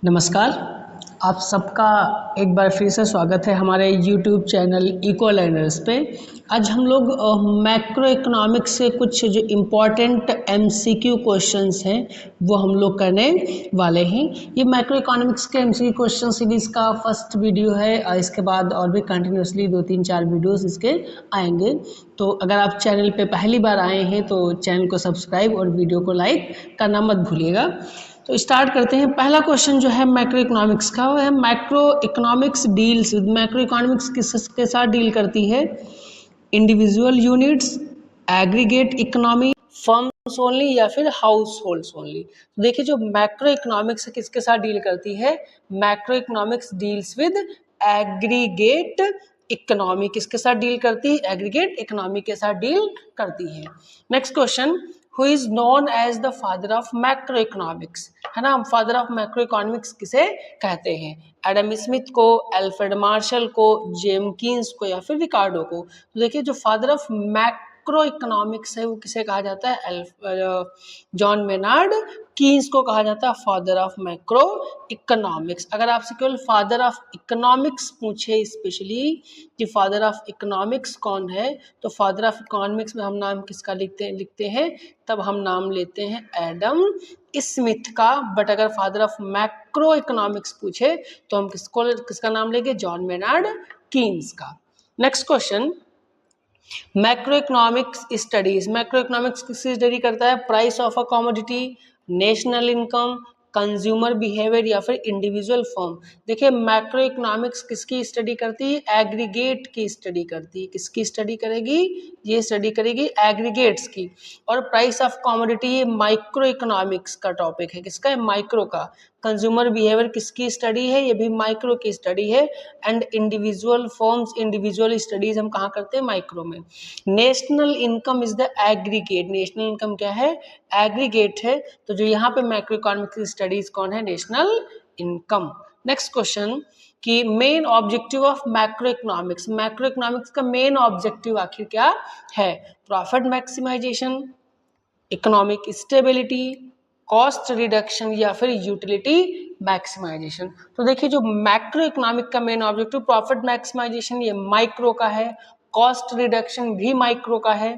नमस्कार। आप सबका एक बार फिर से स्वागत है हमारे YouTube चैनल इको लर्नर्स पे। आज हम लोग मैक्रो इकोनॉमिक्स से कुछ जो इम्पोर्टेंट MCQ क्वेश्चंस हैं वो हम लोग करने वाले हैं। ये मैक्रो इकोनॉमिक्स के MCQ क्वेश्चन सीरीज़ का फर्स्ट वीडियो है और इसके बाद और भी कंटिन्यूसली 2-3-4 वीडियोस इसके आएंगे। तो अगर आप चैनल पे पहली बार आए हैं तो चैनल को सब्सक्राइब और वीडियो को लाइक करना मत भूलिएगा। तो स्टार्ट करते हैं। पहला क्वेश्चन जो है मैक्रो इकोनॉमिक्स का वो है macro economics deals with macro economics किसके साथ डील करती है? Individual units, aggregate economy, firms only या फिर हाउस होल्ड्स ओनली। तो देखिए जो मैक्रो इकोनॉमिक्स किसके साथ डील करती है? Macro economics deals with aggregate economy. किसके साथ डील करती है? एग्रीगेट इकोनॉमी के साथ डील करती है। Next question, who is known as the father of macro economics, है ना? फादर ऑफ मैक्रो इकोनॉमिक्स किसे कहते हैं? एडम स्मिथ को, अल्फ्रेड मार्शल को, जेमकिंस को या फिर रिकार्डो को। तो देखिए जो फादर ऑफ मैक्रो इकोनॉमिक्स है वो किसे कहा जाता है? जॉन मेनार्ड कीन्स को कहा जाता है फादर ऑफ मैक्रो इकोनॉमिक्स। अगर आपसे केवल फादर ऑफ इकोनॉमिक्स पूछे स्पेशली कि फादर ऑफ इकोनॉमिक्स कौन है, तो फादर ऑफ इकोनॉमिक्स में हम नाम किसका लिखते हैं? तब हम नाम लेते हैं एडम स्मिथ का। बट अगर फादर ऑफ मैक्रो इकोनॉमिक्स पूछे तो हम किसका नाम लेंगे? जॉन मेनार्ड कीन्स का। Next question, macro economics studies. Macro economics किसकी स्टडी करता है? Price of a commodity, national income, consumer behaviour या फिर इंडिविजुअल फर्म। देखिए मैक्रो इकोनॉमिक्स किसकी स्टडी करती है? एग्रीगेट की स्टडी करती है। किसकी स्टडी करेगी? ये स्टडी करेगी एग्रीगेट्स की। और प्राइस ऑफ कमोडिटी ये माइक्रो इकोनॉमिक्स का टॉपिक है। किसका है? माइक्रो का। कंज्यूमर बिहेवियर किसकी स्टडी है? ये भी माइक्रो की स्टडी है। And individual forms, individual studies हम कहाँ करते हैं? माइक्रो में। National income is the aggregate. National income क्या है? एग्रीगेट है। तो जो यहाँ पे मैक्रो इकोनॉमिक्स स्टडीज कौन है? National income. नेक्स्ट क्वेश्चन कि main objective of macro economics. Macro economics का मेन ऑब्जेक्टिव आखिर क्या है? Profit maximisation, economic stability, cost reduction या फिर यूटिलिटी मैक्सिमाइजेशन। तो देखिए जो मैक्रो इकोनॉमिक का मेन ऑब्जेक्टिव प्रॉफिट मैक्सिमाइजेशन ये माइक्रो का है, कॉस्ट रिडक्शन भी माइक्रो का है,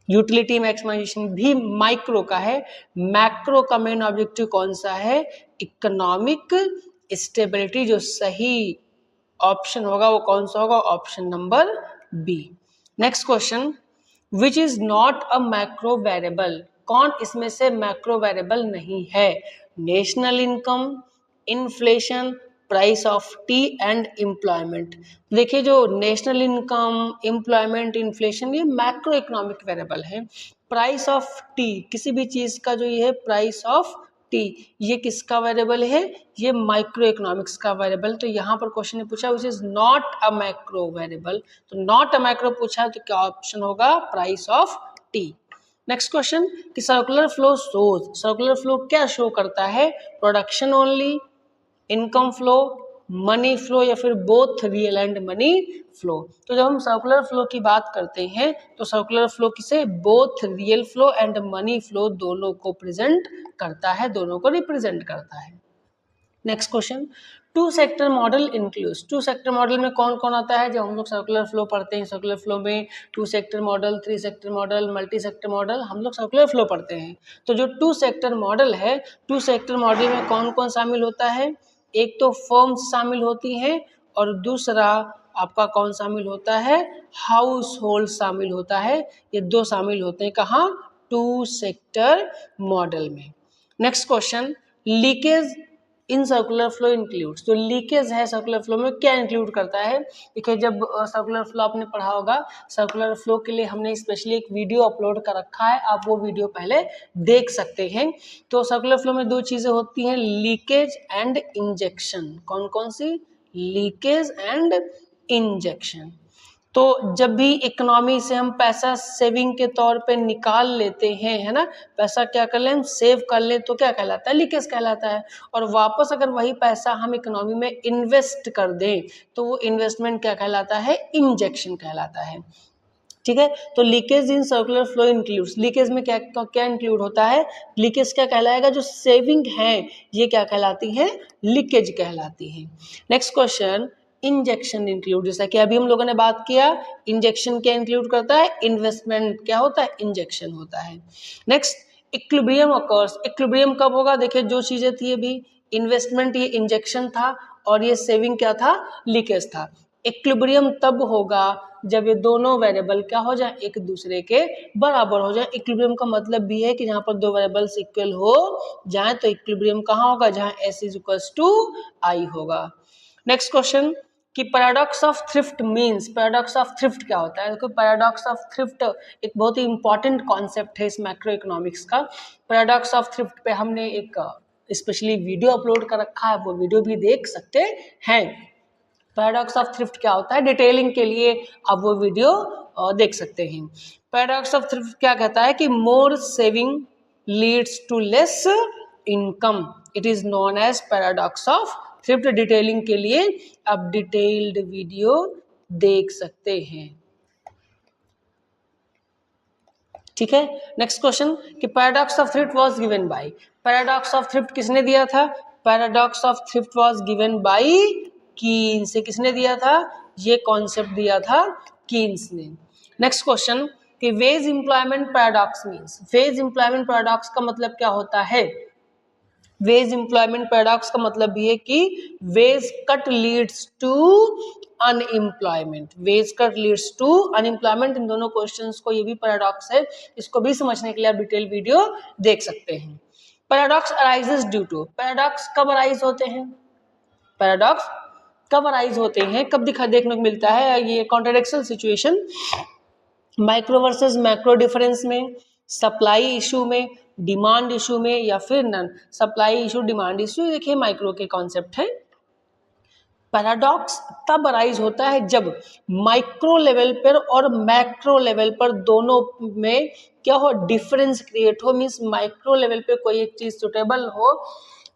यूटिलिटी मैक्सिमाइजेशन भी माइक्रो का है। मैक्रो का मेन ऑब्जेक्टिव कौन सा है? Economic stability. जो सही ऑप्शन होगा वो कौन सा होगा? Option number B. Next question, which is not a macro variable. कौन इसमें से मैक्रो वेरिएबल नहीं है? National income, inflation, price of tea and employment. देखिए जो नेशनल इनकम, एम्प्लॉयमेंट, इन्फ्लेशन ये मैक्रो इकोनॉमिक वेरिएबल है। प्राइस ऑफ टी, किसी भी चीज का जो ये है प्राइस ऑफ टी, ये किसका वेरिएबल है? ये माइक्रो इकोनॉमिक्स का वेरिएबल। तो यहाँ पर क्वेश्चन ने पूछा which is not a macro variable, तो नॉट अ मैक्रो पूछा तो क्या ऑप्शन होगा? Price of tea. Next question कि circular flow shows. Circular flow क्या शो करता है? Production only, income flow, money flow या फिर both real and money flow. तो जब हम सर्कुलर फ्लो की बात करते हैं तो सर्कुलर फ्लो किसे? Both real flow and money flow दोनों को प्रेजेंट करता है, दोनों को रिप्रेजेंट करता है। Next question, two sector model includes. Two sector model में कौन कौन आता है? जब हम लोग सर्कुलर फ्लो पढ़ते हैं, सर्कुलर फ्लो में two sector model, three sector model, multi sector model, हम लोग सर्कुलर फ्लो पढ़ते हैं। तो जो टू सेक्टर मॉडल है, टू सेक्टर मॉडल में कौन कौन शामिल होता है? एक तो फर्म्स शामिल होती हैं और दूसरा आपका कौन शामिल होता है? हाउस होल्ड शामिल होता है। ये दो शामिल होते हैं कहाँ? टू सेक्टर मॉडल में। Next question, leakage in circular flow includes. जो लीकेज है सर्कुलर फ्लो में क्या इंक्लूड करता है? देखिए जब सर्कुलर फ्लो आपने पढ़ा होगा, सर्कुलर फ्लो के लिए हमने स्पेशली एक वीडियो अपलोड कर रखा है, आप वो वीडियो पहले देख सकते हैं। तो सर्कुलर फ्लो में दो चीजें होती हैं, लीकेज एंड इंजेक्शन। कौन कौन सी? Leakage and injection. तो जब भी इकोनॉमी से हम पैसा सेविंग के तौर पे निकाल लेते हैं, है ना, पैसा क्या कर लें? हम सेव कर लें तो क्या कहलाता है? लीकेज कहलाता है। और वापस अगर वही पैसा हम इकोनॉमी में इन्वेस्ट कर दें तो वो इन्वेस्टमेंट क्या कहलाता है? इंजेक्शन कहलाता है। ठीक है। तो leakage in circular flow includes, leakage में क्या क्या इंक्लूड होता है, लीकेज क्या कहलाएगा, जो सेविंग है ये क्या कहलाती है, लीकेज कहलाती है। नेक्स्ट क्वेश्चन, इंजेक्शन इंक्लूड, जैसा कि अभी हम लोगों ने बात किया, इंजेक्शन क्या इंक्लूड करता है, इन्वेस्टमेंट क्या होता है, इंजेक्शन होता है। नेक्स्ट, इक्विलिब्रियम ऑकर्स, इक्विलिब्रियम कब होगा, देखिए जो चीजें थी अभी, इन्वेस्टमेंट ये इंजेक्शन था और ये सेविंग क्या था, लीकेज था। इक्विलिब्रियम तब होगा जब ये दोनों वेरिएबल क्या हो जाए, एक दूसरे के बराबर हो जाए। इक्विलिब्रियम का मतलब भी है कि जहां पर दो वेरिएबल्स इक्वल हो जाए तो इक्विलिब्रियम कहाँ होगा, जहां S is equals to I होगा। नेक्स्ट क्वेश्चन कि paradox of thrift means, paradox of thrift क्या होता है, देखो पैराडॉक्स ऑफ थ्रिफ्ट एक बहुत ही इंपॉर्टेंट कॉन्सेप्ट है इस मैक्रो इकोनॉमिक्स का। पैराडॉक्स ऑफ थ्रिफ्ट पे हमने एक स्पेशली वीडियो अपलोड कर रखा है, वो वीडियो भी देख सकते हैं। पैराडॉक्स ऑफ थ्रिफ्ट क्या होता है, डिटेलिंग के लिए आप वो वीडियो देख सकते हैं। पैराडॉक्स ऑफ थ्रिफ्ट क्या कहता है कि more saving leads to less income, it is known as paradox of thrift. Detailing के लिए आप डिटेल्ड वीडियो देख सकते हैं, ठीक है। नेक्स्ट क्वेश्चन कि paradox of thrift was given by, paradox of thrift किसने दिया था, paradox of thrift was given by Keynes, से किसने दिया था, ये कॉन्सेप्ट दिया था कीन्स ने। नेक्स्ट क्वेश्चन कि veg employment paradox means, veg employment paradox का मतलब क्या होता है, वेज एम्प्लॉयमेंट पैराडॉक्स का मतलब भी है कि wage cut leads to unemployment, wage cut leads to unemployment, इन दोनों क्वेश्चंस को, ये भी पैराडॉक्स है, इसको भी समझने के लिए आप डिटेल वीडियो देख सकते हैं। Paradox arises due to, paradox कब अराइज होते हैं, पैराडॉक्स कब अराइज होते हैं, कब दिखा देखने को मिलता है, ये contradiction situation, micro versus macro difference में, सप्लाई इशू में, डिमांड इशू में, या फिर none. Supply issue, demand issue, देखिए माइक्रो के कॉन्सेप्ट है। पैराडॉक्स तब अराइज होता है जब माइक्रो लेवल पर और मैक्रो लेवल पर दोनों में क्या हो, डिफरेंस क्रिएट हो, मीन्स माइक्रो लेवल पे कोई एक चीज सुटेबल हो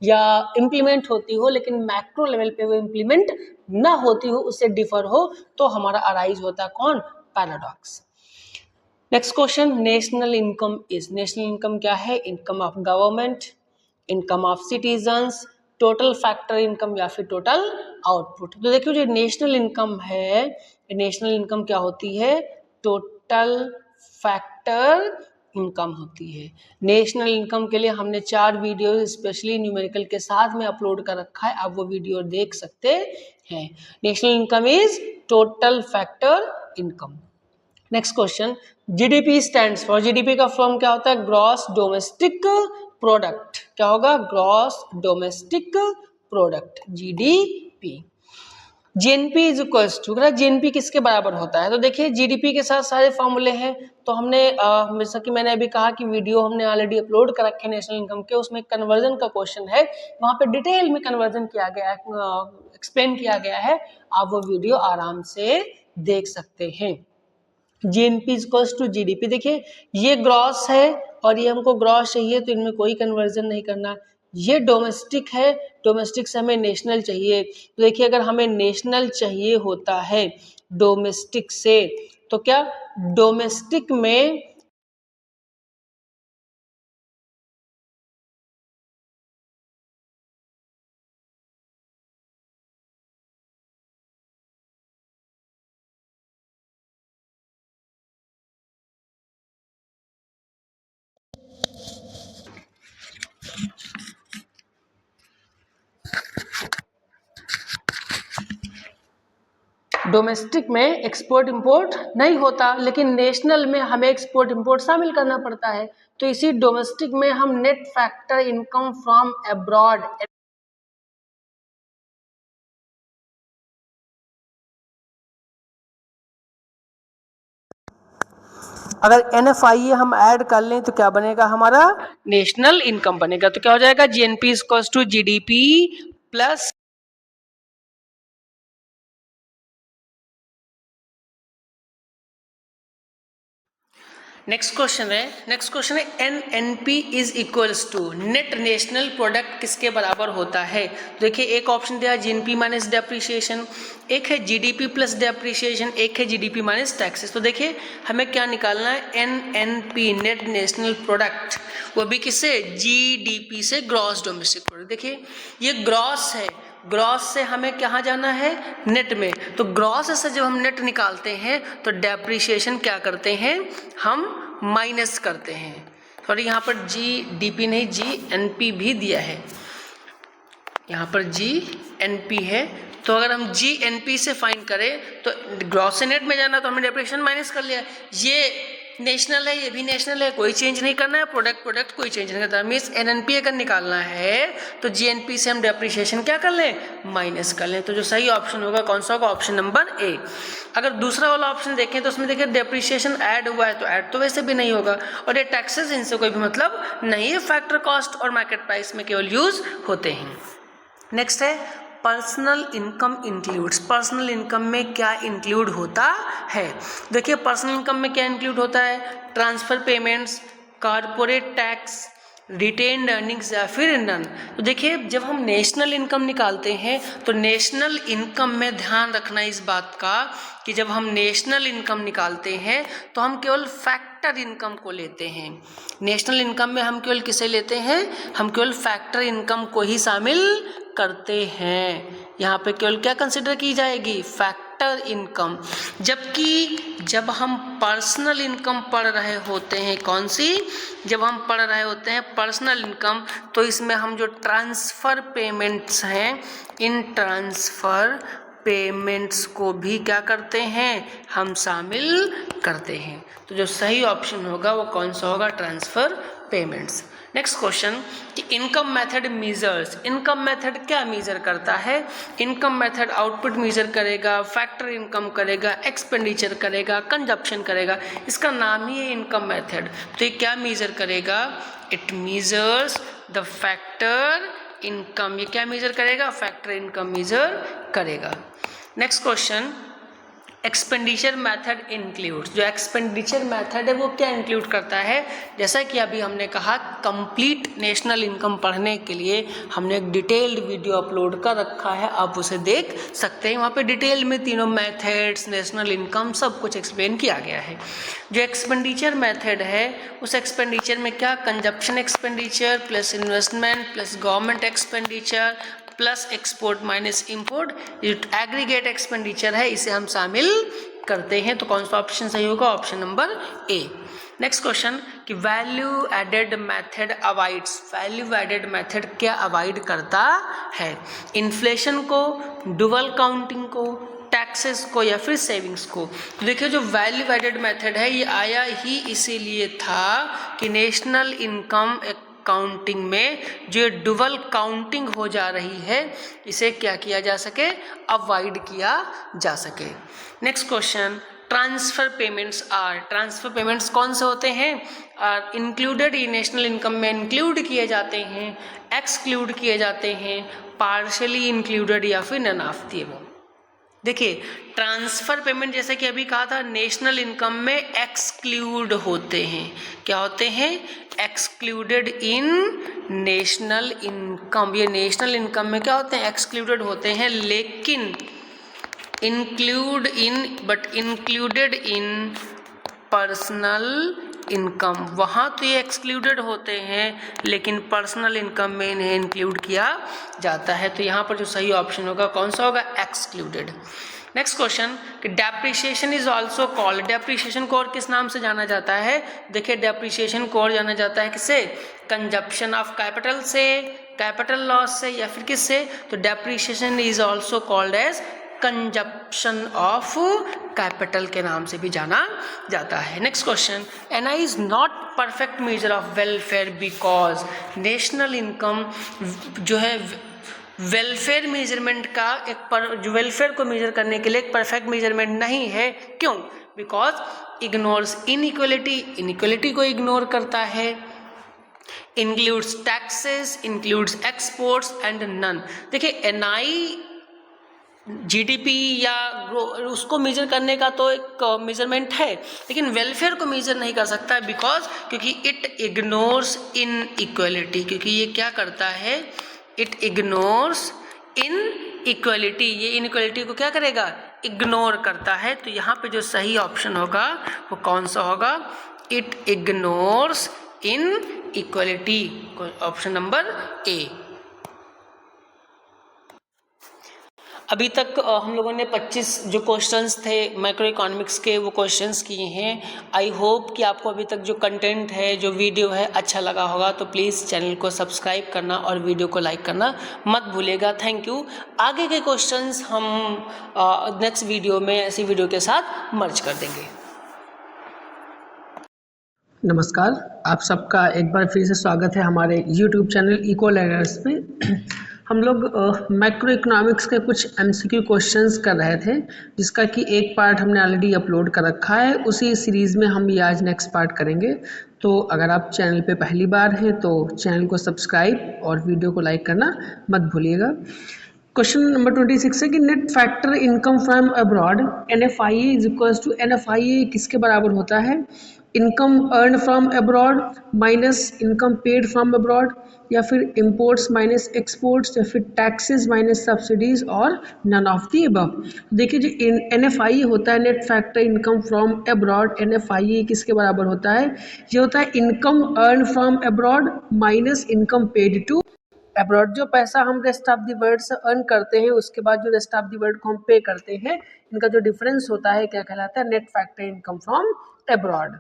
या इम्प्लीमेंट होती हो, लेकिन मैक्रो लेवल पे वो इम्प्लीमेंट ना होती हो, उससे डिफर हो, तो हमारा अराइज होता है कौन, paradox. Next question, national income is, national income क्या है, income of government, income of citizens, total factor income या फिर टोटल आउटपुट। तो देखिए जो नेशनल इनकम है, नेशनल इनकम क्या होती है, टोटल फैक्टर इनकम होती है। नेशनल इनकम के लिए हमने 4 वीडियो स्पेशली न्यूमेरिकल के साथ में अपलोड कर रखा है, आप वो वीडियो देख सकते हैं। National income is total factor income. Next question, GDP stands for, GDP का फॉर्म क्या होता है, ग्रॉस डोमेस्टिक प्रोडक्ट, क्या होगा, gross domestic product, GDP. GNP is equals to, GNP किसके बराबर होता है, तो देखिए जीडीपी के साथ सारे फॉर्मूले हैं, तो हमने जैसा कि मैंने अभी कहा कि वीडियो हमने ऑलरेडी अपलोड कर रखे नेशनल इनकम के, उसमें कन्वर्जन का क्वेश्चन है, वहां पे डिटेल में कन्वर्जन किया गया है, एक्सप्लेन किया गया है, आप वो वीडियो आराम से देख सकते हैं। जीएनपी इक्वल्स टू जीडीपी, देखिए ये ग्रॉस है और ये हमको ग्रॉस चाहिए, तो इनमें कोई कन्वर्जन नहीं करना। ये डोमेस्टिक है, डोमेस्टिक से हमें नेशनल चाहिए, तो देखिए अगर हमें नेशनल चाहिए होता है डोमेस्टिक से, तो क्या डोमेस्टिक में डोमेस्टिक में एक्सपोर्ट इंपोर्ट नहीं होता, लेकिन नेशनल में हमें एक्सपोर्ट इंपोर्ट शामिल करना पड़ता है, तो इसी डोमेस्टिक में हम net factor income from abroad, अगर NFIE हम ऐड कर लें तो क्या बनेगा, हमारा नेशनल इनकम बनेगा, तो क्या हो जाएगा, GNP equals to GDP plus, next question है NNP is equals to net national product किसके बराबर होता है। देखिए एक ऑप्शन दिया जीएनपी माइनस डेप्रिसिएशन, एक है जीडीपी प्लस डेप्रिसिएशन, एक है जीडीपी माइनस टैक्सेस। तो देखिए हमें क्या निकालना है, एनएनपी नेट नेशनल प्रोडक्ट, वो भी किससे, जीडीपी से, ग्रॉस डोमेस्टिक प्रोडक्ट। देखिए ये ग्रॉस है, ग्रॉस से हमें कहाँ जाना है, नेट में। तो ग्रॉस से जब हम नेट निकालते हैं तो डेप्रिसिएशन क्या करते हैं, हम माइनस करते हैं। सॉरी यहाँ पर जीडीपी नहीं, जीएनपी भी दिया है, यहाँ पर जीएनपी है। तो अगर हम जीएनपी से फाइंड करें तो ग्रॉस से नेट में जाना, तो हमने डेप्रिसिएशन माइनस कर लिया। ये नेशनल है, ये भी नेशनल है, कोई चेंज नहीं करना है, प्रोडक्ट कोई चेंज नहीं करता। मीन्स एनएनपी अगर निकालना है तो जीएनपी से हम डेप्रिसिएशन क्या कर लें, माइनस कर लें। तो जो सही ऑप्शन होगा कौन सा होगा, ऑप्शन नंबर ए। अगर दूसरा वाला ऑप्शन देखें तो उसमें देखिए डेप्रिसिएशन ऐड हुआ है, तो ऐड तो वैसे भी नहीं होगा, और ये टैक्सेस, इनसे कोई भी मतलब नहीं है, फैक्टर कॉस्ट और मार्केट प्राइस में केवल यूज होते हैं। नेक्स्ट है personal income includes. Personal income में क्या इंक्लूड होता है। देखिए पर्सनल इनकम में क्या इंक्लूड होता है, transfer payments, corporate tax, retained earnings या फिर नन। तो देखिए जब हम नेशनल इनकम निकालते हैं तो नेशनल इनकम में ध्यान रखना इस बात का कि जब हम नेशनल इनकम निकालते हैं तो हम केवल फैक्टर इनकम को लेते हैं। नेशनल इनकम में हम केवल किसे लेते हैं, हम केवल फैक्टर इनकम को ही शामिल करते हैं। यहाँ पे केवल क्या कंसिडर की जाएगी, फैक्टर इनकम। जबकि जब हम पर्सनल इनकम पढ़ रहे होते हैं, कौन सी, जब हम पढ़ रहे होते हैं पर्सनल इनकम, तो इसमें हम जो ट्रांसफ़र पेमेंट्स हैं, इन ट्रांसफ़र पेमेंट्स को भी क्या करते हैं, हम शामिल करते हैं। तो जो सही ऑप्शन होगा वो कौन सा होगा, ट्रांसफ़र पेमेंट्स। नेक्स्ट क्वेश्चन कि income method measures. Income method क्या मेजर करता है, इनकम मेथड आउटपुट मेजर करेगा, फैक्टर इनकम करेगा, एक्सपेंडिचर करेगा, कंजप्शन करेगा, इसका नाम ही है इनकम मेथड। तो ये क्या मेजर करेगा, it measures the factor income. ये क्या मेजर करेगा, फैक्टर इनकम मेजर करेगा। Next question expenditure method includes. जो एक्सपेंडिचर मेथड है वो क्या इंक्लूड करता है, जैसा कि अभी हमने कहा कंप्लीट नेशनल इनकम पढ़ने के लिए हमने एक डिटेल्ड वीडियो अपलोड कर रखा है, आप उसे देख सकते हैं। वहाँ पे डिटेल में तीनों मेथड्स, नेशनल इनकम, सब कुछ एक्सप्लेन किया गया है। जो एक्सपेंडिचर मेथड है उस एक्सपेंडिचर में क्या, consumption expenditure plus investment plus government expenditure plus export minus import, aggregate expenditure है, इसे हम शामिल करते हैं। तो कौन सा ऑप्शन सही होगा, option number A. Next question कि value added method avoids. Value added method क्या अवॉइड करता है, इन्फ्लेशन को, डुअल काउंटिंग को, टैक्सेस को या फिर सेविंग्स को। तो देखिए जो वैल्यू एडेड मेथड है ये आया ही इसीलिए था कि नेशनल इनकम काउंटिंग में जो डुअल काउंटिंग हो जा रही है इसे क्या किया जा सके, अवॉइड किया जा सके। Next question transfer payments are. Transfer payments कौन से होते हैं, are included in national income में इंक्लूड किए जाते हैं, एक्सक्लूड किए जाते हैं, पार्शली इंक्लूडेड या फिर नन ऑफ द अबव। देखिए ट्रांसफ़र पेमेंट जैसे कि अभी कहा था नेशनल इनकम में एक्सक्लूड होते हैं, क्या होते हैं, एक्सक्लूडेड इन नेशनल इनकम। ये नेशनल इनकम में क्या होते हैं, एक्सक्लूडेड होते हैं, लेकिन include in but included in personal income, वहाँ तो ये एक्सक्लूडेड होते हैं लेकिन पर्सनल इनकम में इन्हें इंक्लूड किया जाता है। तो यहाँ पर जो सही ऑप्शन होगा कौन सा होगा, एक्सक्लूडेड। नेक्स्ट क्वेश्चन कि depreciation is also called. Depreciation को और किस नाम से जाना जाता है, देखिए डेप्रिसिएशन को और जाना जाता है किससे, कंजप्शन ऑफ कैपिटल से, कैपिटल लॉस से या फिर किससे, तो depreciation is also called as consumption of capital के नाम से भी जाना जाता है। Next question NI is not perfect measure of welfare because. National income जो है वेलफेयर मेजरमेंट का जो वेलफेयर को मेजर करने के लिए एक परफेक्ट मेजरमेंट नहीं है, क्यों, बिकॉज इग्नोर्स इनइक्वलिटी, इनइक्वलिटी को इग्नोर करता है, includes taxes, includes exports and none. देखिए एनआई जीडीपी या उसको मेजर करने का तो एक मेजरमेंट है, लेकिन वेलफेयर को मेजर नहीं कर सकता बिकॉज क्योंकि इट इग्नोर्स इन इक्वलिटी, क्योंकि ये क्या करता है, इट इग्नोर्स इन इक्वलिटी, ये इनइक्वलिटी को क्या करेगा, इग्नोर करता है। तो यहाँ पे जो सही ऑप्शन होगा वो कौन सा होगा, it ignores in equality, option number ए। अभी तक हम लोगों ने 25 जो क्वेश्चंस थे मैक्रो इकोनॉमिक्स के वो क्वेश्चंस किए हैं। आई होप कि आपको अभी तक जो कंटेंट है, जो वीडियो है, अच्छा लगा होगा। तो प्लीज़ चैनल को सब्सक्राइब करना और वीडियो को लाइक करना मत भूलिएगा। Thank you. आगे के क्वेश्चंस हम नेक्स्ट वीडियो में ऐसी वीडियो के साथ मर्ज कर देंगे। नमस्कार, आप सबका एक बार फिर से स्वागत है हमारे YouTube चैनल इको लर्नर्स पे। हम लोग मैक्रो इकोनॉमिक्स के कुछ MCQ क्वेश्चंस कर रहे थे, जिसका कि एक पार्ट हमने ऑलरेडी अपलोड कर रखा है। उसी सीरीज़ में हम ये आज नेक्स्ट पार्ट करेंगे। तो अगर आप चैनल पे पहली बार हैं तो चैनल को सब्सक्राइब और वीडियो को लाइक करना मत भूलिएगा। क्वेश्चन नंबर 26 है कि net factor income from abroad NFIA is equals to, NFIA किसके बराबर होता है, income earn from abroad minus income paid from abroad, या फिर इम्पोर्ट्स माइनस एक्सपोर्ट्स, या फिर टैक्सेस माइनस सब्सिडीज, और नन ऑफ दी अबव। देखिए जो NFIA होता है, net factor income from abroad, NFIA किसके बराबर होता है, ये होता है income earn from abroad minus income paid to abroad. जो पैसा हम रेस्ट ऑफ द वर्ल्ड से अर्न करते हैं, उसके बाद जो रेस्ट ऑफ द वर्ल्ड को हम पे करते हैं, इनका जो डिफरेंस होता है क्या कहलाता है, net factor income from abroad.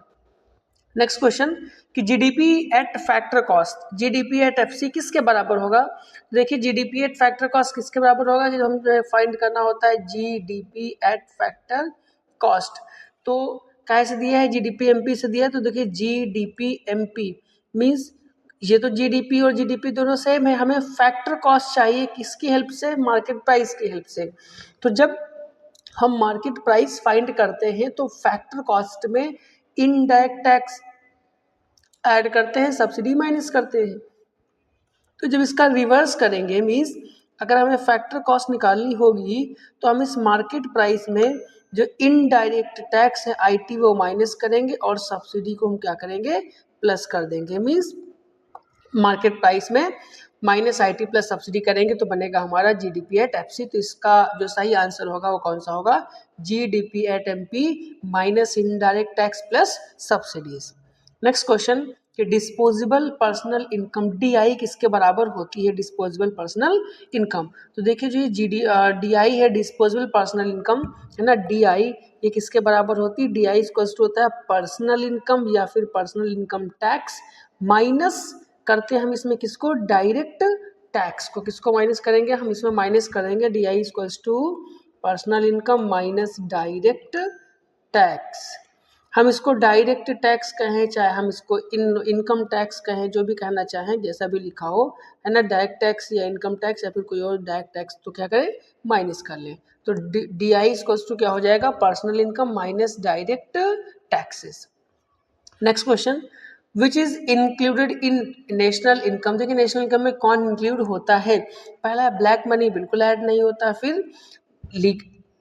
Next question कि GDP at factor cost, GDP at FC किसके बराबर होगा। देखिए जीडीपी एट फैक्टर कॉस्ट किसके बराबर होगा, कि हम फाइंड करना होता है जीडीपी एट फैक्टर कॉस्ट। तो कैसे दिया है, जीडीपी एमपी से दिया है। तो देखिए जीडीपी एमपी मीन्स ये तो जीडीपी और जीडीपी दोनों सेम है, हमें फैक्टर कॉस्ट चाहिए किसकी हेल्प से, मार्केट प्राइस की हेल्प से। तो जब हम मार्केट प्राइस फाइंड करते हैं तो फैक्टर कॉस्ट में इनडायरेक्ट टैक्स ऐड करते हैं, सब्सिडी माइनस करते हैं। तो जब इसका रिवर्स करेंगे, मीन्स अगर हमें फैक्टर कॉस्ट निकालनी होगी तो हम इस मार्केट प्राइस में जो इनडायरेक्ट टैक्स है आईटी वो माइनस करेंगे और सब्सिडी को हम क्या करेंगे, प्लस कर देंगे। मीन्स मार्केट प्राइस में माइनस आईटी प्लस सब्सिडी करेंगे तो बनेगा हमारा जीडीपी एट एफसी। तो इसका जो सही आंसर होगा वो कौन सा होगा, GDP at MP minus indirect tax plus subsidies. Next question कि डिस्पोजेबल पर्सनल इनकम डीआई किसके बराबर होती है, डिस्पोजेबल पर्सनल इनकम। तो देखिए जो ये डीआई है, डिस्पोजेबल पर्सनल इनकम है ना, डीआई ये किसके बराबर होती है, डीआई इक्वल्स टू होता है पर्सनल इनकम या फिर पर्सनल इनकम टैक्स माइनस करते हैं हम इसमें किसको, डायरेक्ट टैक्स को। किसको माइनस करेंगे, हम इसमें माइनस करेंगे DI equals to personal income minus direct tax. हम इसको डायरेक्ट टैक्स कहें, चाहे हम इसको इनकम टैक्स कहें, जो भी कहना चाहें, जैसा भी लिखा हो है ना, डायरेक्ट टैक्स या इनकम टैक्स या फिर कोई और डायरेक्ट टैक्स, तो क्या करें, माइनस कर लें। तो डी आई इक्वल्स टू क्या हो जाएगा, personal income minus direct taxes. Next question which is included in national income. देखिए नेशनल इनकम में कौन इंक्लूड होता है, पहला ब्लैक मनी बिल्कुल ऐड नहीं होता, फिर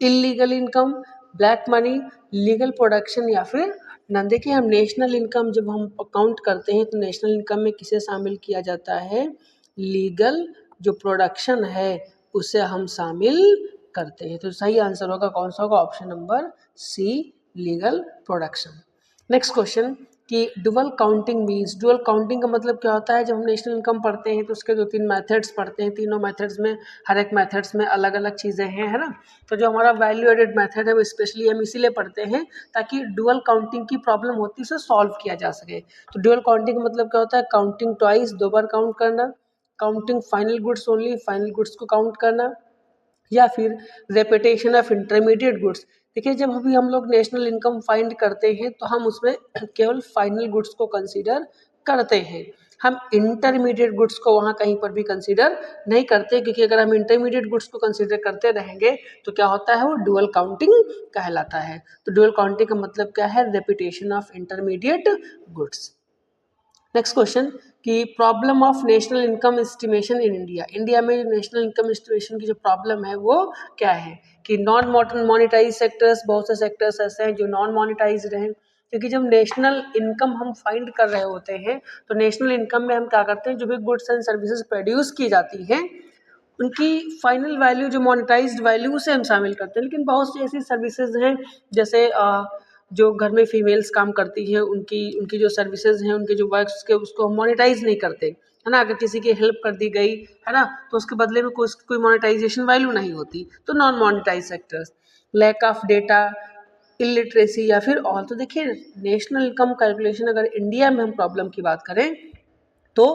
illegal income, black money, legal production या फिर नन। देखिए हम नेशनल इनकम जब हम काउंट करते हैं तो नेशनल इनकम में किसे शामिल किया जाता है, लीगल जो प्रोडक्शन है उसे हम शामिल करते हैं। तो सही आंसर होगा कौन सा होगा, option number C, legal production. Next question कि dual counting means, dual counting का मतलब क्या होता है, जब हम नेशनल इनकम पढ़ते हैं तो उसके 2-3 मेथड्स पढ़ते हैं, तीनों मेथड्स में हर एक मेथड्स में अलग अलग चीज़ें हैं, है ना। तो जो हमारा वैल्यू एडेड मेथड है वो स्पेशली हम इसीलिए पढ़ते हैं ताकि डुअल काउंटिंग की प्रॉब्लम होती है उसे सॉल्व किया जा सके। तो डुअल काउंटिंग का मतलब क्या होता है, काउंटिंग ट्वाइस, 2 बार काउंट करना, counting final goods only, final goods को काउंट करना, या फिर रेपिटेशन ऑफ इंटरमीडिएट गुड्स। देखिए जब अभी हम लोग नेशनल इनकम फाइंड करते हैं तो हम उसमें केवल फाइनल गुड्स को कंसीडर करते हैं, हम इंटरमीडिएट गुड्स को वहाँ कहीं पर भी कंसीडर नहीं करते, क्योंकि अगर हम इंटरमीडिएट गुड्स को कंसीडर करते रहेंगे तो क्या होता है, वो डुअल काउंटिंग कहलाता है। तो डुअल काउंटिंग का मतलब क्या है, repetition of intermediate goods. Next question कि problem of national income estimation in India, India में नेशनल इनकम एस्टिमेशन की जो प्रॉब्लम है वो क्या है, कि नॉन मोनेटाइज सेक्टर्स, बहुत से सेक्टर्स ऐसे हैं जो नॉन मोनेटाइज्ड हैं, क्योंकि जब नेशनल इनकम हम फाइंड कर रहे होते हैं तो नेशनल इनकम में हम क्या करते हैं, जो भी गुड्स एंड सर्विसेज प्रोड्यूस की जाती हैं उनकी फाइनल वैल्यू, जो मोनेटाइज्ड वैल्यू, उसे हम शामिल करते हैं। लेकिन बहुत सी ऐसी सर्विसेज हैं जैसे जो घर में फीमेल्स काम करती हैं उनकी उनकी जो सर्विसेज हैं, उनके जो वर्क्स के, उसको हम मोनेटाइज नहीं करते, है ना। अगर किसी की हेल्प कर दी गई, है ना, तो उसके बदले में कोई मोनेटाइजेशन वैल्यू नहीं होती, तो non monetize sectors. Lack of data, illiteracy या फिर ऑल। तो देखिए नेशनल इनकम कैलकुलेशन अगर इंडिया में हम प्रॉब्लम की बात करें तो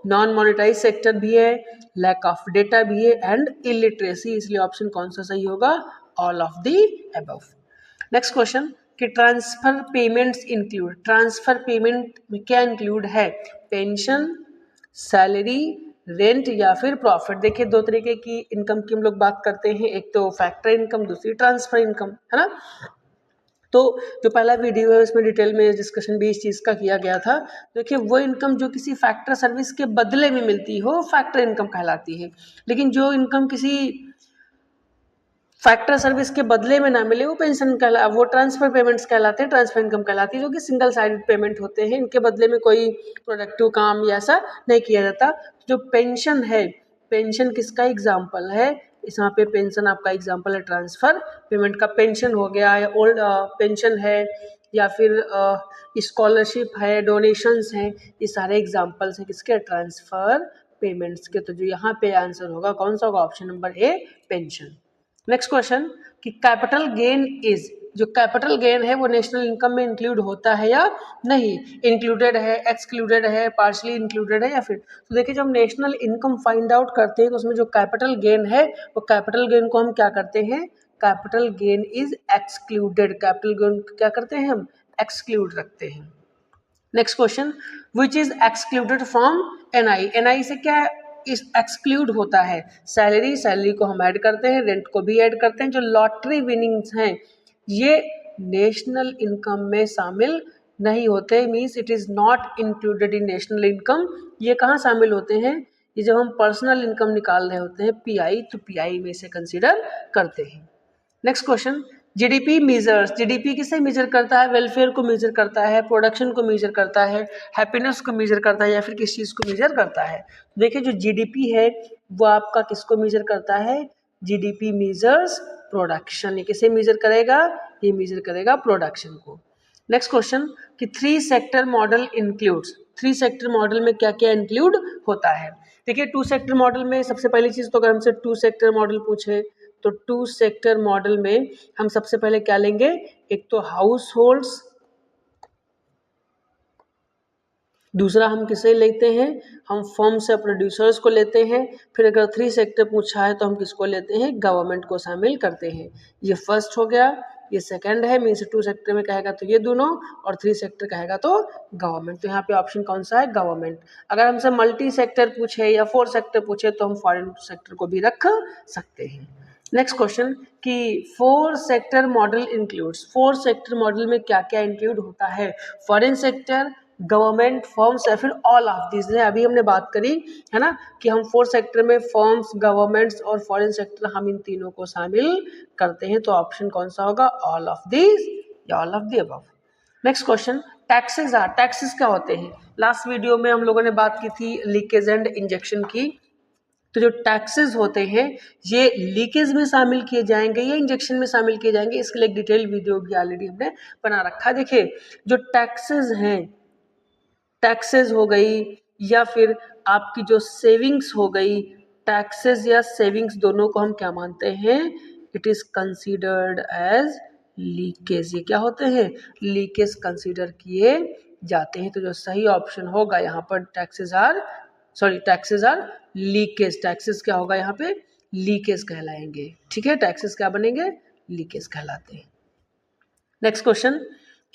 नॉन मोनेटाइज सेक्टर भी है, लैक ऑफ डेटा भी है एंड इलिटरेसी, इसलिए ऑप्शन कौन सा सही होगा, all of the above. Next question कि transfer payments include, transfer payment में क्या इंक्लूड है, पेंशन, सैलरी, रेंट या फिर प्रॉफिट। देखिए दो तरीके की इनकम की हम लोग बात करते हैं, एक तो फैक्टर इनकम, दूसरी ट्रांसफर इनकम, है ना। तो जो पहला वीडियो है उसमें डिटेल में डिस्कशन भी इस चीज़ का किया गया था। देखिए वो इनकम जो किसी फैक्टर सर्विस के बदले में मिलती हो फैक्टर इनकम कहलाती है, लेकिन जो इनकम किसी फैक्टर सर्विस के बदले में ना मिले वो पेंशन कहला, वो ट्रांसफर पेमेंट्स कहलाते हैं, ट्रांसफर इनकम कहलाती है, जो कि सिंगल साइडेड पेमेंट होते हैं, इनके बदले में कोई प्रोडक्टिव काम या ऐसा नहीं किया जाता। जो पेंशन है, पेंशन किसका एग्जाम्पल है, इस यहाँ पे पेंशन आपका एग्जाम्पल है ट्रांसफर पेमेंट का, पेंशन हो गया या ओल्ड पेंशन है या फिर स्कॉलरशिप है, डोनेशंस हैं, ये सारे एग्जाम्पल्स हैं किसके, ट्रांसफर पेमेंट्स के। तो जो यहाँ पे आंसर होगा कौन सा होगा, ऑप्शन नंबर ए, पेंशन। नेक्स्ट क्वेश्चन कि कैपिटल गेन इज, जो कैपिटल गेन है वो नेशनल इनकम में इंक्लूड होता है या नहीं, इंक्लूडेड है, एक्सक्लूडेड है, पार्शली इंक्लूडेड है या फिर। तो देखिए जब हम नेशनल इनकम फाइंड आउट करते हैं तो उसमें जो कैपिटल गेन है वो कैपिटल गेन को हम क्या करते हैं, capital gain is excluded, capital gain क्या करते हैं हम, एक्सक्लूड रखते हैं। Next question which is excluded from NI, NI से क्या इस एक्सक्लूड होता है, सैलरी, सैलरी को हम ऐड करते हैं, रेंट को भी ऐड करते हैं। जो लॉटरी विनिंग्स हैं ये नेशनल इनकम में शामिल नहीं होते, means it is not included in national income. ये कहाँ शामिल होते हैं, ये जब हम पर्सनल इनकम निकाल रहे होते हैं पीआई, तो पीआई में से कंसीडर करते हैं। Next question GDP measures, GDP किसे मेजर करता है, वेलफेयर को मेजर करता है, प्रोडक्शन को मेजर करता है, हैप्पीनेस को मेजर करता है या फिर किस चीज़ को मेजर करता है। देखिए जो जीडीपी है वो आपका किसको मेजर करता है, जीडीपी मेजर्स प्रोडक्शन, ये किसे मेजर करेगा, ये मेजर करेगा प्रोडक्शन को। नेक्स्ट क्वेश्चन कि 3 sector model includes, 3 sector model में क्या क्या इंक्लूड होता है। देखिए 2 सेक्टर मॉडल में सबसे पहली चीज़ तो अगर हमसे 2 सेक्टर मॉडल पूछे तो 2 सेक्टर मॉडल में हम सबसे पहले क्या लेंगे, एक तो हाउस होल्ड्स, दूसरा हम किसे लेते हैं, हम फर्म्स या प्रोड्यूसर्स को लेते हैं। फिर अगर 3 सेक्टर पूछा है तो हम किसको लेते हैं, गवर्नमेंट को शामिल करते हैं। ये फर्स्ट हो गया, ये सेकंड है, मीन्स 2 सेक्टर में कहेगा तो ये दोनों, और 3 सेक्टर कहेगा तो गवर्नमेंट। तो यहाँ पे ऑप्शन कौन सा है, गवर्नमेंट। अगर हमसे मल्टी सेक्टर पूछे या 4 सेक्टर पूछे तो हम फॉरेन सेक्टर को भी रख सकते हैं। नेक्स्ट क्वेश्चन कि 4 sector model includes, 4 sector model में क्या क्या इंक्लूड होता है, फॉरेन सेक्टर, गवर्नमेंट, फर्म्स या फिर ऑल ऑफ दिस। अभी हमने बात करी है ना कि हम 4 सेक्टर में फर्म्स, गवर्नमेंट्स और फॉरेन सेक्टर, हम इन तीनों को शामिल करते हैं। तो ऑप्शन कौन सा होगा, ऑल ऑफ दिस या all of the above. Next question taxes are, taxes क्या होते हैं। लास्ट वीडियो में हम लोगों ने बात की थी लीकेज एंड इंजेक्शन की। तो जो टैक्सेस होते हैं ये लीकेज में शामिल किए जाएंगे या इंजेक्शन में शामिल किए जाएंगे, इसके लिए एक डिटेल वीडियो भी ऑलरेडी हमने बना रखा है। देखिए जो टैक्सेस हैं, टैक्सेस हो गई या फिर आपकी जो सेविंग्स हो गई, टैक्सेस या सेविंग्स दोनों को हम क्या मानते हैं, it is considered as leakage. ये क्या होते हैं, लीकेज कंसीडर किए जाते हैं। तो जो सही ऑप्शन होगा यहाँ पर टैक्सेस आर लीकेज, टैक्सेस क्या होगा यहाँ पे, लीकेज कहलाएंगे। ठीक है, टैक्सेस क्या बनेंगे, लीकेज कहलाते हैं। नेक्स्ट क्वेश्चन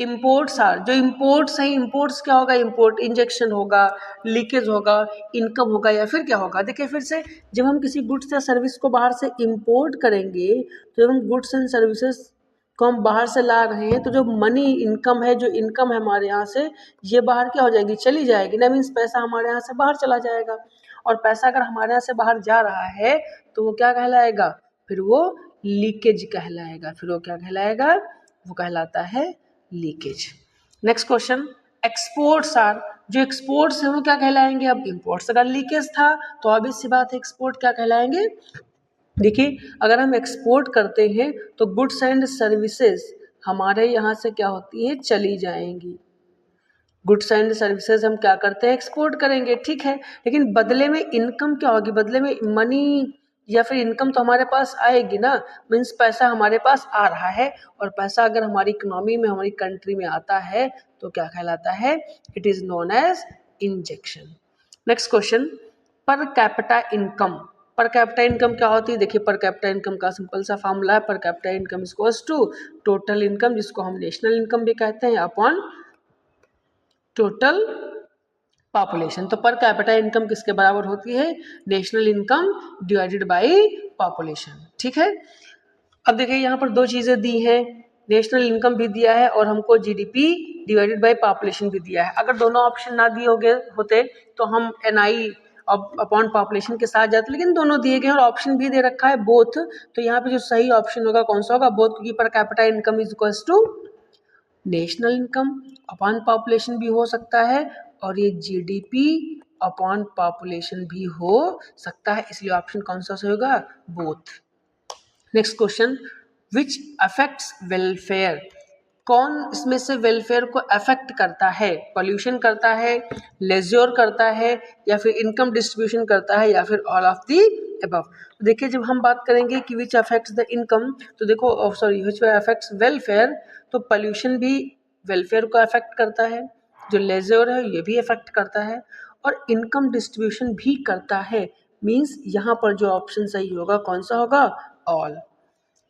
इम्पोर्ट्स आर, जो इम्पोर्ट्स हैं, इम्पोर्ट्स क्या होगा, इम्पोर्ट इंजेक्शन होगा, लीकेज होगा, इनकम होगा या फिर क्या होगा। देखिए फिर से जब हम किसी गुड्स या सर्विस को बाहर से इम्पोर्ट करेंगे तो जब हम गुड्स एंड सर्विसेज को हम बाहर से ला रहे हैं, तो जो मनी इनकम है, जो इनकम है हमारे यहाँ से, ये बाहर क्या हो जाएगी, चली जाएगी ना, मीन्स पैसा हमारे यहाँ से बाहर चला जाएगा। और पैसा अगर हमारे यहाँ से बाहर जा रहा है तो वो क्या कहलाएगा, फिर वो लीकेज कहलाएगा। फिर वो क्या कहलाएगा, वो कहलाता है leakage. Next question, exports are, जो एक्सपोर्ट्स हैं वो क्या कहलाएंगे। अब इम्पोर्ट्स अगर लीकेज था तो ऑब्वियस सी बात है एक्सपोर्ट क्या कहलाएंगे। देखिए अगर हम एक्सपोर्ट करते हैं तो गुड्स एंड सर्विसेज हमारे यहाँ से क्या होती है, चली जाएंगी। गुड्स एंड सर्विसेज हम क्या करते हैं, एक्सपोर्ट करेंगे, ठीक है। लेकिन बदले में इनकम क्या होगी, बदले में मनी या फिर इनकम तो हमारे पास आएगी ना, मीन्स पैसा हमारे पास आ रहा है। और पैसा अगर हमारी इकोनॉमी में, हमारी कंट्री में आता है तो क्या कहलाता है, it is known as injection. Next question, per capita income. Per capita income क्या होती है, देखिए पर कैपिटा इनकम का सिंपल सा फॉर्मूला है, per capita income is equals to total income, जिसको हम नेशनल इनकम भी कहते हैं, अपॉन टोटल पॉपुलेशन। तो पर कैपिटा इनकम किसके बराबर होती है, national income divided by population, ठीक है। अब देखिए यहाँ पर दो चीजें दी हैं, नेशनल इनकम भी दिया है और हमको जीडीपी डिवाइडेड बाय पॉपुलेशन भी दिया है। अगर दोनों ऑप्शन ना दिए होते तो हम एनआई अपॉन पॉपुलेशन के साथ जाते, लेकिन दोनों दिए गए और ऑप्शन भी दे रखा है बोथ। तो यहाँ पे जो सही ऑप्शन होगा कौन सा होगा, बोथ, क्योंकि per capita income is equals to national income upon population भी हो सकता है और ये जीडीपी अपॉन पॉपुलेशन भी हो सकता है, इसलिए ऑप्शन कौन सा सही होगा, both. Next question, which affects welfare, कौन इसमें से वेलफेयर को अफेक्ट करता है, पॉल्यूशन करता है, लेज्योर करता है, या फिर इनकम डिस्ट्रीब्यूशन करता है, या फिर ऑल ऑफ दी अबव। देखिए जब हम बात करेंगे कि विच अफेक्ट्स द इनकम, तो देखो सॉरी विच अफेक्ट्स वेलफेयर, तो पॉल्यूशन भी वेलफेयर को अफेक्ट करता है, जो लेज्योर है ये भी अफेक्ट करता है, और इनकम डिस्ट्रीब्यूशन भी करता है। मीन्स यहाँ पर जो ऑप्शन सही होगा कौन सा होगा, ऑल।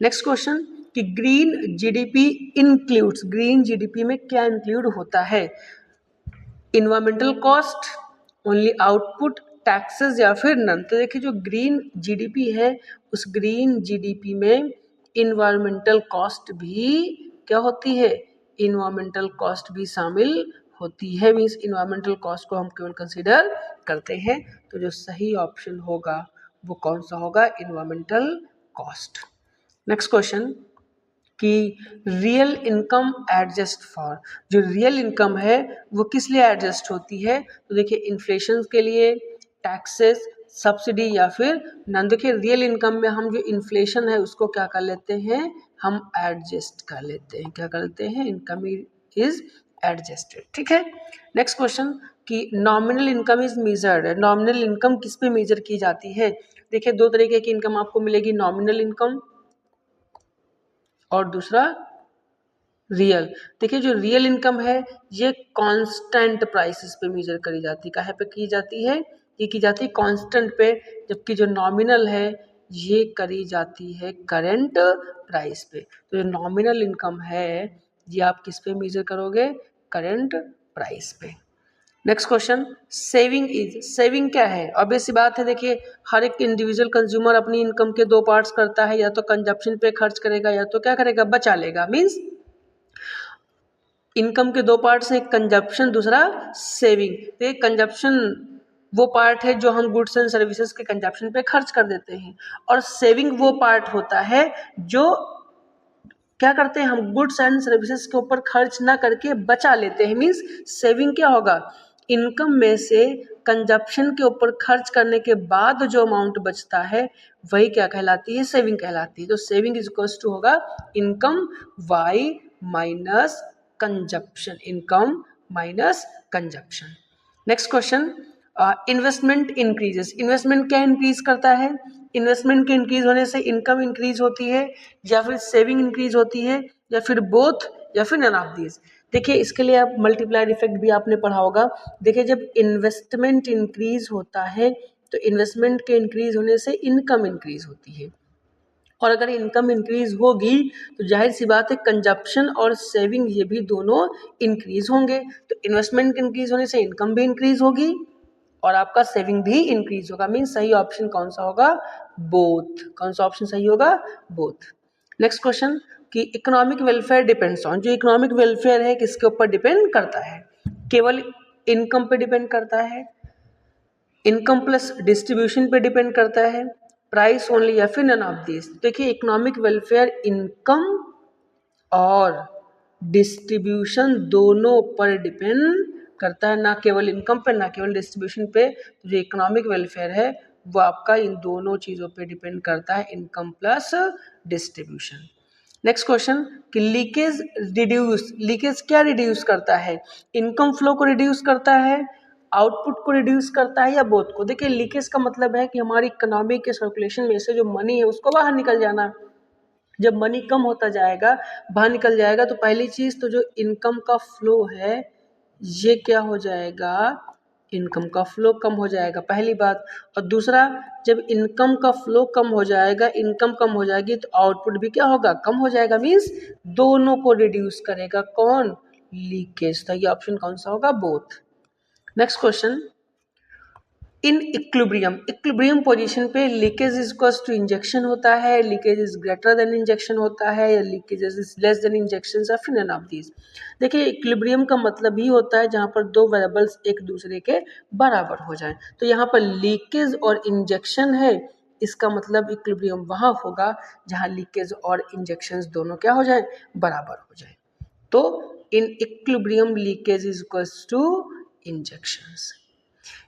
नेक्स्ट क्वेश्चन कि green GDP includes, green GDP में क्या इंक्लूड होता है, environmental cost, only output, taxes, या फिर नन। तो देखिए जो ग्रीन जीडीपी है उस ग्रीन जीडीपी में इन्वायरमेंटल कॉस्ट भी क्या होती है, इन्वायरमेंटल कॉस्ट भी शामिल होती है। मीन्स इन्वायरमेंटल कॉस्ट को हम केवल कंसीडर करते हैं। तो जो सही ऑप्शन होगा वो कौन सा होगा, इन्वायरमेंटल कॉस्ट। नेक्स्ट क्वेश्चन कि रियल इनकम एडजस्ट फॉर, जो रियल इनकम है वो किस लिए एडजस्ट होती है, तो देखिए इन्फ्लेशन के लिए, टैक्सेस, सब्सिडी, या फिर नन। देखिए रियल इनकम में हम जो इन्फ्लेशन है उसको क्या कर लेते हैं, हम एडजस्ट कर लेते हैं, क्या कर लेते हैं, इनकम इज एडजस्टेड, ठीक है। नेक्स्ट क्वेश्चन कि nominal income is measured, nominal income किस पे मेजर की जाती है। देखिए दो तरीके की इनकम आपको मिलेगी, नॉमिनल इनकम और दूसरा रियल। देखिए जो रियल इनकम है ये कांस्टेंट प्राइसेस पे मेजर करी जाती है, काहे पे की जाती है, ये की जाती है कांस्टेंट पे, जबकि जो नॉमिनल है ये करी जाती है करंट प्राइस पे। तो जो नॉमिनल इनकम है ये आप किस पे मेजर करोगे, करंट प्राइस पे। Next question, saving is, saving क्या है, ऑब्वियस सी बात है। देखिए हर एक इंडिविजुअल कंज्यूमर अपनी इनकम के दो पार्ट्स करता है, या तो कंजप्शन पे खर्च करेगा या तो क्या करेगा, बचा लेगा। मीन्स इनकम के दो पार्ट्स हैं, एक कंजप्शन दूसरा सेविंग। तो एक कंजप्शन वो पार्ट है जो हम गुड्स एंड सर्विसेज के कंजप्शन पे खर्च कर देते हैं, और सेविंग वो पार्ट होता है जो क्या करते हैं, हम गुड्स एंड सर्विसेज के ऊपर खर्च ना करके बचा लेते हैं। मीन्स सेविंग क्या होगा, इनकम में से कंजप्शन के ऊपर खर्च करने के बाद जो अमाउंट बचता है वही क्या कहलाती है, सेविंग कहलाती है। तो सेविंग इज इक्वल्स टू होगा income Y minus consumption, income minus consumption. Next question, investment increases, investment क्या इंक्रीज करता है, इन्वेस्टमेंट के इंक्रीज होने से इनकम इंक्रीज होती है, या फिर सेविंग इंक्रीज होती है, या फिर बोथ, या फिर नन ऑफ दीज। देखिए इसके लिए आप मल्टीप्लायर इफेक्ट भी आपने पढ़ा होगा। देखिए जब इन्वेस्टमेंट इंक्रीज होता है तो इन्वेस्टमेंट के इंक्रीज होने से इनकम इंक्रीज होती है, और अगर इनकम इंक्रीज होगी तो जाहिर सी बात है कंजप्शन और सेविंग ये भी दोनों इंक्रीज होंगे। तो इन्वेस्टमेंट इंक्रीज होने से इनकम भी इंक्रीज होगी और आपका सेविंग भी इंक्रीज होगा। मीन सही ऑप्शन कौन सा होगा, बोथ। कौन सा ऑप्शन सही होगा, बोथ। नेक्स्ट क्वेश्चन कि इकोनॉमिक वेलफेयर डिपेंड्स ऑन, जो इकोनॉमिक वेलफेयर है किसके ऊपर डिपेंड करता है? केवल इनकम पे डिपेंड करता है, इनकम प्लस डिस्ट्रीब्यूशन पे डिपेंड करता है, प्राइस ओनली, या फिर नन ऑफ दिस? देखिए इकोनॉमिक वेलफेयर इनकम और डिस्ट्रीब्यूशन दोनों पर डिपेंड करता है, ना केवल इनकम पे ना केवल डिस्ट्रीब्यूशन पे। तो जो इकोनॉमिक वेलफेयर है वो आपका इन दोनों चीज़ों पे डिपेंड करता है, income plus distribution. Next question कि लीकेज रिड्यूस, लीकेज क्या रिड्यूस करता है? इनकम फ्लो को रिड्यूस करता है, आउटपुट को रिड्यूस करता है, या बोथ को? देखिए लीकेज का मतलब है कि हमारी इकोनॉमी के सर्कुलेशन में से जो मनी है उसको बाहर निकल जाना। जब मनी कम होता जाएगा, बाहर निकल जाएगा, तो पहली चीज तो जो इनकम का फ्लो है ये क्या हो जाएगा? इनकम का फ्लो कम हो जाएगा, पहली बात। और दूसरा, जब इनकम का फ्लो कम हो जाएगा, इनकम कम हो जाएगी, तो आउटपुट भी क्या होगा? कम हो जाएगा। मीन्स दोनों को रिड्यूस करेगा कौन? लीकेज। तो ये ऑप्शन कौन सा होगा? Both. Next question, in equilibrium position पे leakage is equals to injection होता है, leakage is greater than injection होता है, या leakage is less than injection, या फिर नन ऑफ दीज? देखिए इक्विलिब्रियम का मतलब ही होता है जहाँ पर दो वेरिएबल्स एक दूसरे के बराबर हो जाएं। तो यहाँ पर लीकेज और इंजेक्शन है, इसका मतलब इक्विलिब्रियम वहाँ होगा जहाँ लीकेज और इंजेक्शन दोनों क्या हो जाए? बराबर हो जाए। तो in equilibrium leakage is equals to injections.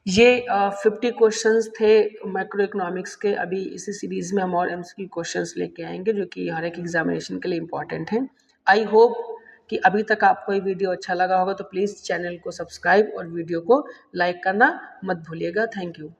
ये 50 क्वेश्चंस थे मैक्रो इकोनॉमिक्स के। अभी इसी सीरीज में हम और एमसीक्यू क्वेश्चंस लेके आएंगे जो कि हर एक एग्जामिनेशन के लिए इम्पॉर्टेंट हैं। आई होप कि अभी तक आपको ये वीडियो अच्छा लगा होगा, तो प्लीज़ चैनल को सब्सक्राइब और वीडियो को लाइक करना मत भूलिएगा। Thank you.